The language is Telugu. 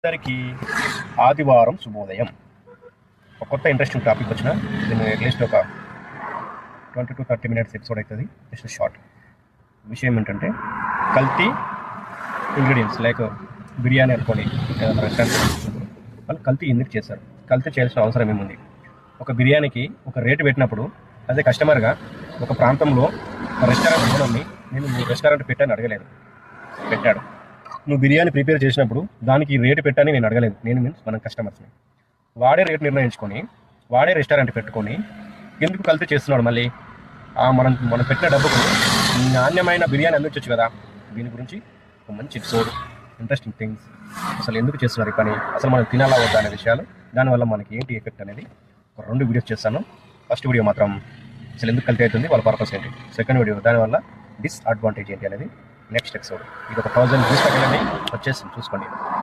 అందరికీ ఆదివారం శుభోదయం. ఒక కొత్త ఇంట్రెస్టింగ్ టాపిక్ వచ్చిన దీన్ని అట్లీస్ట్ ఒక 20 to 30 minutes ఎపిసోడ్ అవుతుంది. జస్ట్ షార్ట్ విషయం ఏంటంటే కల్తీ ఇంగ్రీడియంట్స్ లైక్ బిర్యానీ అనుకోని ఏదైనా రెస్టారెంట్ వాళ్ళు కల్తీ ఎందుకు చేస్తారు, కల్తీ చేయాల్సిన అవసరం ఏముంది? ఒక బిర్యానీకి ఒక రేటు పెట్టినప్పుడు అదే కస్టమర్గా ఒక ప్రాంతంలో రెస్టారెంట్ ఓనర్ని నేను మీ రెస్టారెంట్ పెట్టని అడగలేదు, పెట్టాడు. నువ్వు బిర్యానీ ప్రిపేర్ చేసినప్పుడు దానికి రేటు పెట్టని నేను అడగలేదు. నేను మీన్స్ మనం కస్టమర్స్ని వాడే రేటు నిర్ణయించుకొని వాడే రెస్టారెంట్ పెట్టుకొని ఎందుకు కల్తీ చేస్తున్నాడు? మళ్ళీ మనం పెట్టిన డబ్బుకు నాణ్యమైన బిర్యానీ అందించవచ్చు కదా. దీని గురించి ఒక మంచి ఎపిసోడ్, ఇంట్రెస్టింగ్ థింగ్స్, అసలు ఎందుకు చేస్తున్నారు ఈ పని, అసలు మనం తినాలా వద్దా అనే విషయాలు, దానివల్ల మనకి ఏంటి ఎఫెక్ట్ అనేది ఒక 2 వీడియోస్ చేస్తాను. ఫస్ట్ వీడియో మాత్రం అసలు ఎందుకు కల్తీ అవుతుంది, వాళ్ళ పర్పస్ ఏంటి. సెకండ్ వీడియో దానివల్ల డిస్అడ్వాంటేజ్ ఏంటి అనేది నెక్స్ట్ ఎపిసోడ్. ఇది ఒక 1000 views వచ్చేసింది, చూసుకోండి.